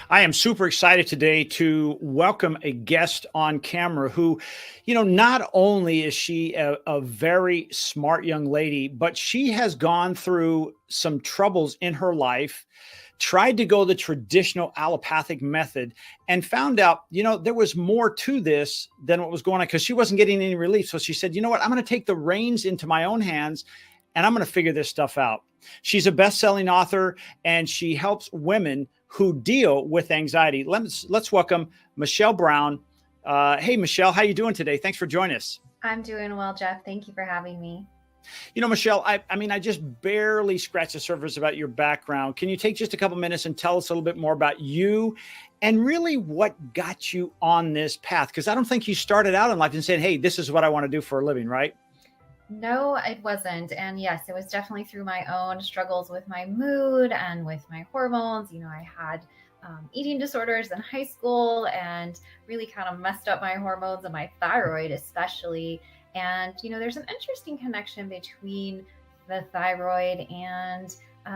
I am super excited today to welcome a guest on camera who, not only is she a very smart young lady, but she has gone through some troubles in her life, tried to go the traditional allopathic method, and found out, there was more to this than what was going on because she wasn't getting any relief. So she said, you know what, I'm going to take the reins into my own hands and I'm going to figure this stuff out. She's a best-selling author and she helps women who deal with anxiety. Let's welcome Michelle Brown. Hey, Michelle, how you doing today? Thanks for joining us. I'm doing well, Jeff. Thank you for having me. Michelle, I just barely scratched the surface about your background. Can you take just a couple minutes and tell us a little bit more about you and really what got you on this path? Because I don't think you started out in life and said, hey, this is what I want to do for a living, right? No, it wasn't. And yes, it was definitely through my own struggles with my mood and with my hormones. I had eating disorders in high school and really kind of messed up my hormones and my thyroid, especially. And, there's an interesting connection between the thyroid and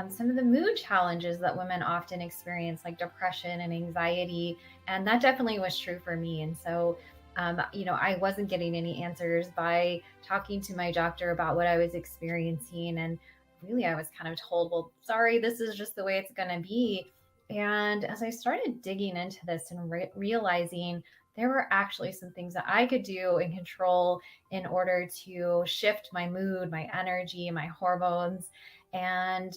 some of the mood challenges that women often experience, like depression and anxiety. And that definitely was true for me. And so, I wasn't getting any answers by talking to my doctor about what I was experiencing. And really, I was kind of told, well, sorry, this is just the way it's going to be. And as I started digging into this and realizing there were actually some things that I could do and control in order to shift my mood, my energy, my hormones. And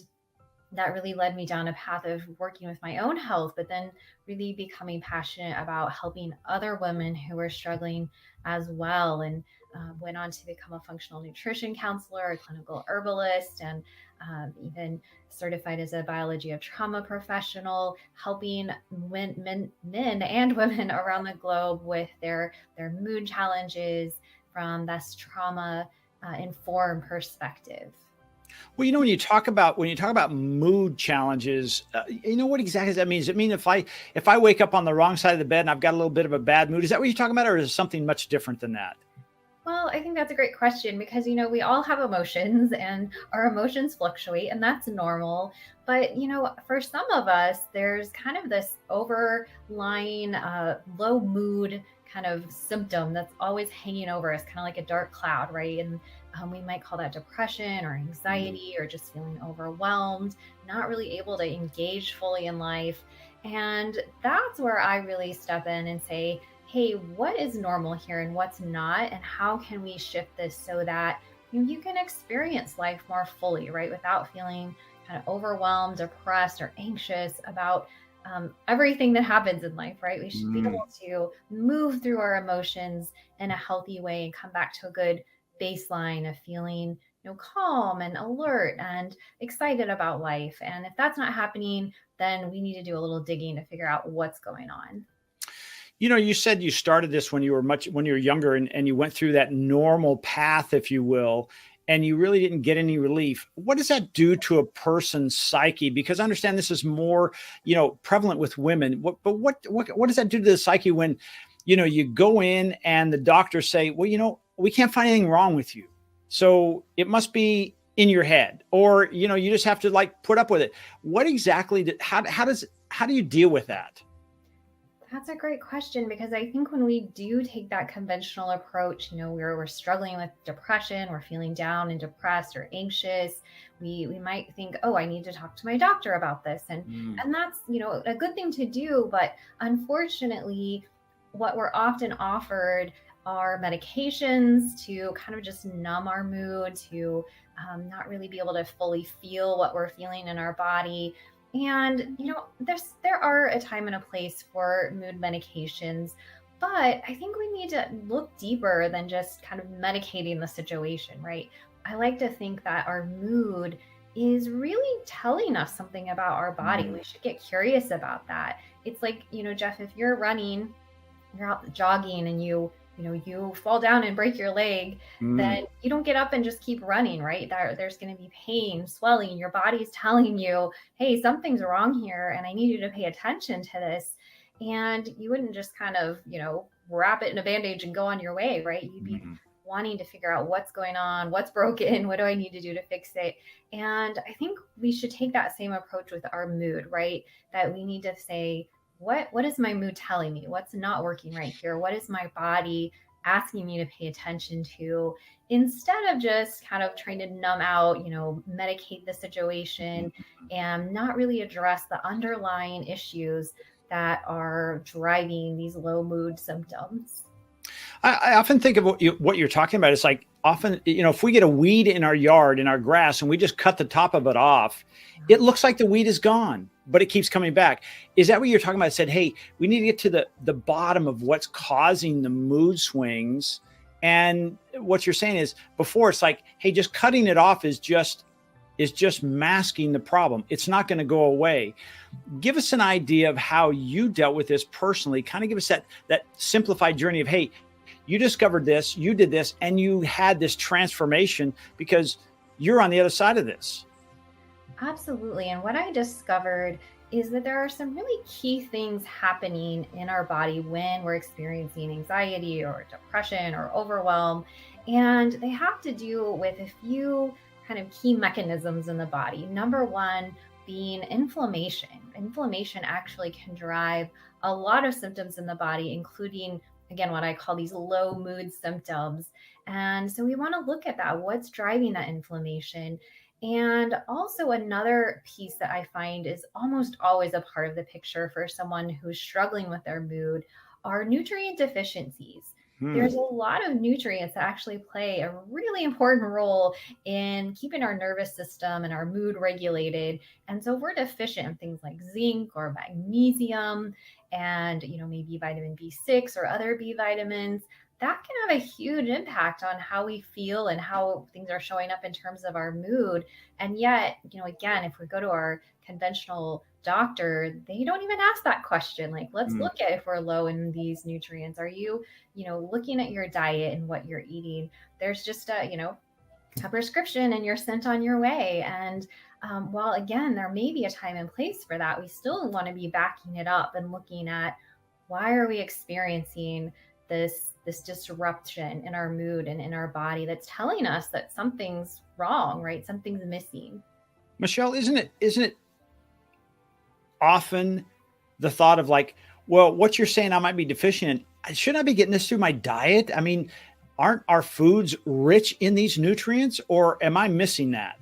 that really led me down a path of working with my own health, but then really becoming passionate about helping other women who were struggling as well. And went on to become a functional nutrition counselor, a clinical herbalist, and even certified as a biology of trauma professional, helping men and women around the globe with their mood challenges from this trauma informed perspective. Well, when you talk about mood challenges, what exactly does that mean? Does it mean if I wake up on the wrong side of the bed and I've got a little bit of a bad mood, is that what you're talking about, or is it something much different than that? Well, I think that's a great question because, we all have emotions and our emotions fluctuate, and that's normal. But, for some of us, there's kind of this overlying low mood kind of symptom that's always hanging over us, kind of like a dark cloud, right? And we might call that depression or anxiety or just feeling overwhelmed, not really able to engage fully in life. And that's where I really step in and say, hey, what is normal here and what's not? And how can we shift this so that you can experience life more fully, right? Without feeling kind of overwhelmed, depressed, or anxious about everything that happens in life, right? We should be able to move through our emotions in a healthy way and come back to a good baseline of feeling calm and alert and excited about life. And if that's not happening, then we need to do a little digging to figure out what's going on. You said you started this when you were younger and you went through that normal path, if you will, and you really didn't get any relief. What does that do to a person's psyche? Because I understand this is more, prevalent with women. But what does that do to the psyche when, you go in and the doctors say, well, we can't find anything wrong with you. So it must be in your head, or, you just have to put up with it. What exactly, how do you deal with that? That's a great question because I think when we do take that conventional approach, we're struggling with depression, we're feeling down and depressed or anxious, we might think, oh, I need to talk to my doctor about this. And that's, a good thing to do. But unfortunately, what we're often offered are medications to kind of just numb our mood, to not really be able to fully feel what we're feeling in our body. And, there are a time and a place for mood medications, but I think we need to look deeper than just kind of medicating the situation, right? I like to think that our mood is really telling us something about our body. We should get curious about that. It's like, Jeff, if you're running, you're out jogging and you fall down and break your leg, then you don't get up and just keep running, right? There's going to be pain, swelling. Your body's telling you, hey, something's wrong here and I need you to pay attention to this. And you wouldn't just kind of, wrap it in a bandage and go on your way, right? You'd be wanting to figure out what's going on, what's broken, what do I need to do to fix it? And I think we should take that same approach with our mood, right? That we need to say, what is my mood telling me? What's not working right here? What is my body asking me to pay attention to, instead of just kind of trying to numb out, medicate the situation and not really address the underlying issues that are driving these low mood symptoms. I often think of what you're talking about. It's like often, if we get a weed in our yard, in our grass, and we just cut the top of it off, it looks like the weed is gone, but it keeps coming back. Is that what you're talking about? I said, hey, we need to get to the bottom of what's causing the mood swings. And what you're saying is, before, it's like, hey, just cutting it off is just masking the problem. It's not going to go away. Give us an idea of how you dealt with this personally. Kind of give us that simplified journey of, hey, you discovered this, you did this, and you had this transformation because you're on the other side of this. Absolutely. And what I discovered is that there are some really key things happening in our body when we're experiencing anxiety or depression or overwhelm. And they have to do with a few kind of key mechanisms in the body. Number one being inflammation. Inflammation actually can drive a lot of symptoms in the body, including, again, what I call these low mood symptoms. And so we want to look at that. What's driving that inflammation? And also, another piece that I find is almost always a part of the picture for someone who's struggling with their mood are nutrient deficiencies. There's a lot of nutrients that actually play a really important role in keeping our nervous system and our mood regulated. And so, if we're deficient in things like zinc or magnesium and, maybe vitamin B6 or other B vitamins, that can have a huge impact on how we feel and how things are showing up in terms of our mood. And yet, again, if we go to our conventional doctor, they don't even ask that question. Like, let's look at if we're low in these nutrients. Are you, looking at your diet and what you're eating? There's just a prescription and you're sent on your way. And while again, there may be a time and place for that, we still want to be backing it up and looking at why are we experiencing this disruption in our mood and in our body that's telling us that something's wrong, right? Something's missing. Michelle, isn't it often the thought of like, well, what you're saying I might be deficient in, shouldn't I be getting this through my diet? I mean, aren't our foods rich in these nutrients, or am I missing that?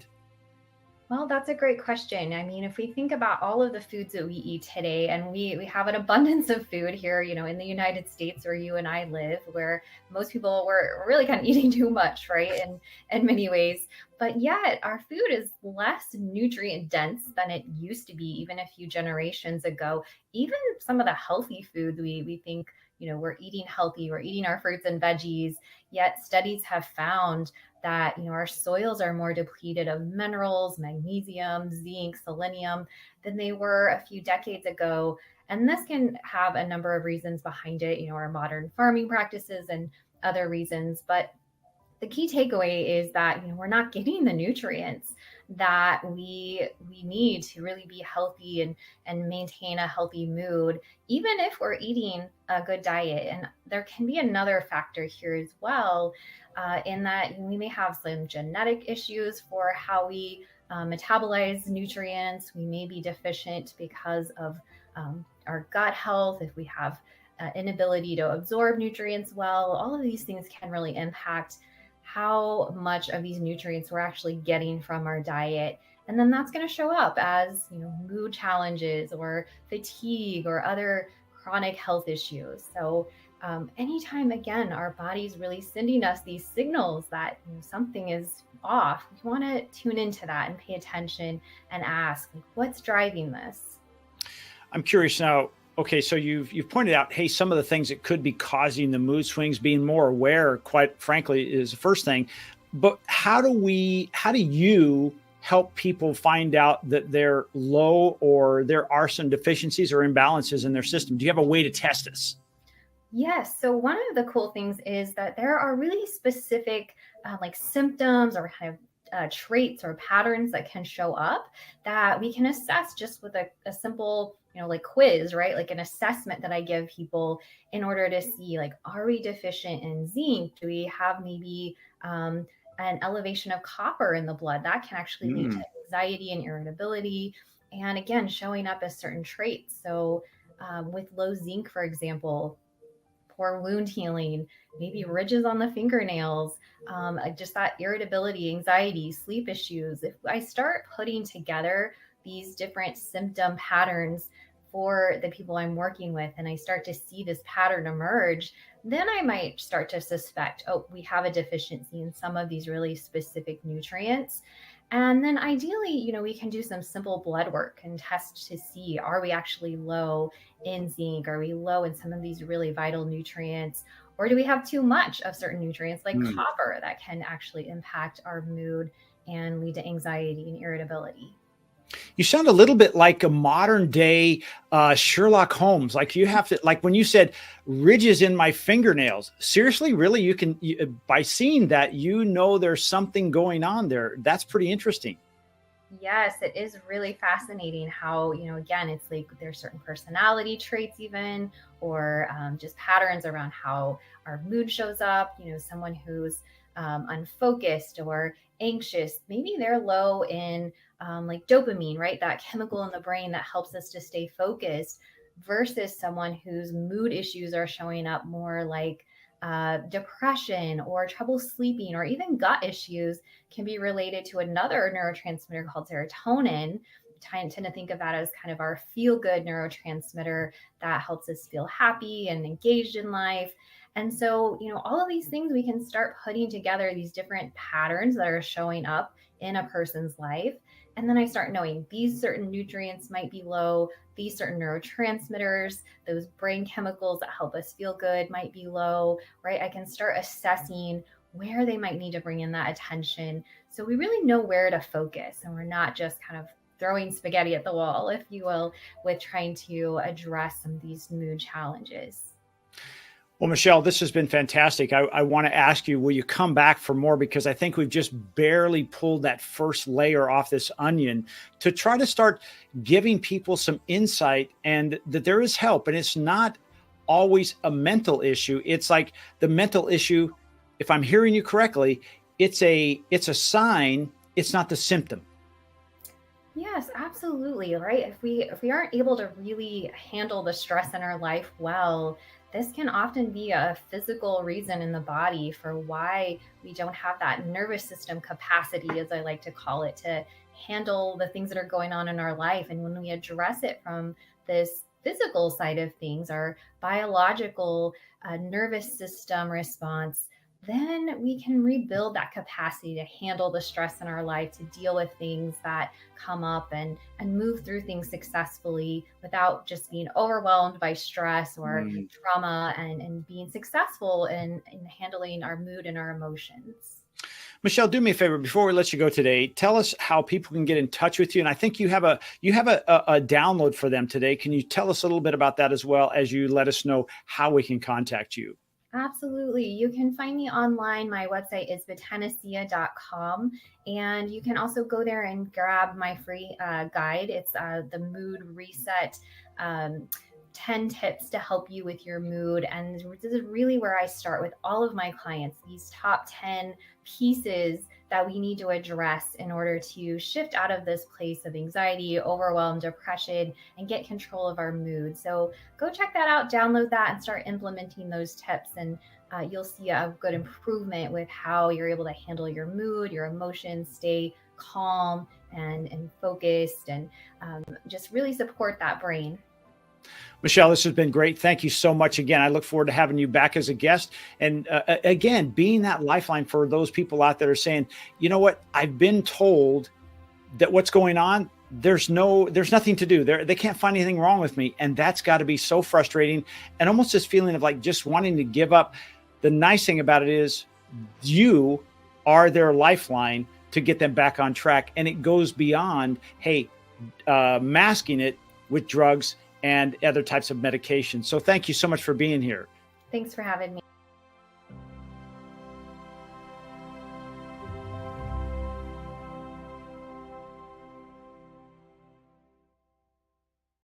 Well, that's a great question. I mean, if we think about all of the foods that we eat today, and we have an abundance of food here, in the United States where you and I live, where most people were really kind of eating too much, right? In many ways. But yet our food is less nutrient dense than it used to be even a few generations ago. Even some of the healthy foods we think, we're eating healthy, we're eating our fruits and veggies, yet studies have found that our soils are more depleted of minerals, magnesium, zinc, selenium than they were a few decades ago. And this can have a number of reasons behind it, our modern farming practices and other reasons. But the key takeaway is that we're not getting the nutrients that we need to really be healthy and maintain a healthy mood, even if we're eating a good diet. And there can be another factor here as well, in that we may have some genetic issues for how we metabolize nutrients. We may be deficient because of our gut health, if we have inability to absorb nutrients well. All of these things can really impact how much of these nutrients we're actually getting from our diet. And then that's going to show up as, mood challenges or fatigue or other chronic health issues. So anytime, again, our body's really sending us these signals that something is off, we want to tune into that and pay attention and ask, like, what's driving this? I'm curious now. Okay, so you've pointed out, hey, some of the things that could be causing the mood swings, being more aware, quite frankly, is the first thing. But how do you help people find out that they're low or there are some deficiencies or imbalances in their system? Do you have a way to test this? Yes. So one of the cool things is that there are really specific like symptoms or kind of traits or patterns that can show up that we can assess just with a simple, like quiz, right? Like an assessment that I give people in order to see, like, are we deficient in zinc? Do we have maybe an elevation of copper in the blood? That can actually lead to anxiety and irritability. And again, showing up as certain traits. So with low zinc, for example, poor wound healing, maybe ridges on the fingernails, just that irritability, anxiety, sleep issues. If I start putting together these different symptom patterns for the people I'm working with, and I start to see this pattern emerge, then I might start to suspect, oh, we have a deficiency in some of these really specific nutrients. And then ideally, we can do some simple blood work and test to see, are we actually low in zinc? Are we low in some of these really vital nutrients? Or do we have too much of certain nutrients like copper that can actually impact our mood and lead to anxiety and irritability? You sound a little bit like a modern day Sherlock Holmes. Like you have to, like when you said ridges in my fingernails, seriously, really, by seeing that, there's something going on there. That's pretty interesting. Yes, it is really fascinating how, again, it's like there's certain personality traits, even, or just patterns around how our mood shows up. Someone who's unfocused or anxious, maybe they're low in like dopamine, right? That chemical in the brain that helps us to stay focused, versus someone whose mood issues are showing up more like depression or trouble sleeping, or even gut issues can be related to another neurotransmitter called serotonin. I tend to think of that as kind of our feel good neurotransmitter that helps us feel happy and engaged in life. And so, all of these things, we can start putting together these different patterns that are showing up in a person's life. And then I start knowing these certain nutrients might be low, these certain neurotransmitters, those brain chemicals that help us feel good might be low, right? I can start assessing where they might need to bring in that attention. So we really know where to focus, and we're not just kind of throwing spaghetti at the wall, if you will, with trying to address some of these mood challenges. Well, Michelle, this has been fantastic. I want to ask you, will you come back for more? Because I think we've just barely pulled that first layer off this onion to try to start giving people some insight, and that there is help. And it's not always a mental issue. It's like the mental issue, if I'm hearing you correctly, it's a sign, it's not the symptom. Yes, absolutely. Right. If we aren't able to really handle the stress in our life well, this can often be a physical reason in the body for why we don't have that nervous system capacity, as I like to call it, to handle the things that are going on in our life. And when we address it from this physical side of things, our biological nervous system response, then we can rebuild that capacity to handle the stress in our life, to deal with things that come up, and move through things successfully without just being overwhelmed by stress or trauma, and being successful in handling our mood and our emotions. Michelle, do me a favor before we let you go today. Tell us how people can get in touch with you. And I think you have a download for them today. Can you tell us a little bit about that, as well as you let us know how we can contact you? Absolutely. You can find me online. My website is botanicea.com. And you can also go there and grab my free guide. It's the Mood Reset 10 tips to help you with your mood. And this is really where I start with all of my clients, these top 10 pieces that we need to address in order to shift out of this place of anxiety, overwhelm, depression, and get control of our mood. So go check that out, download that, and start implementing those tips. And you'll see a good improvement with how you're able to handle your mood, your emotions, stay calm and focused, and just really support that brain. Michelle, this has been great. Thank you so much again. I look forward to having you back as a guest. And again, being that lifeline for those people out there saying, you know what, I've been told that what's going on, there's nothing to do. They can't find anything wrong with me. And that's got to be so frustrating, and almost this feeling of like just wanting to give up. The nice thing about it is you are their lifeline to get them back on track. And it goes beyond, hey, masking it with drugs and other types of medication. So thank you so much for being here. Thanks for having me.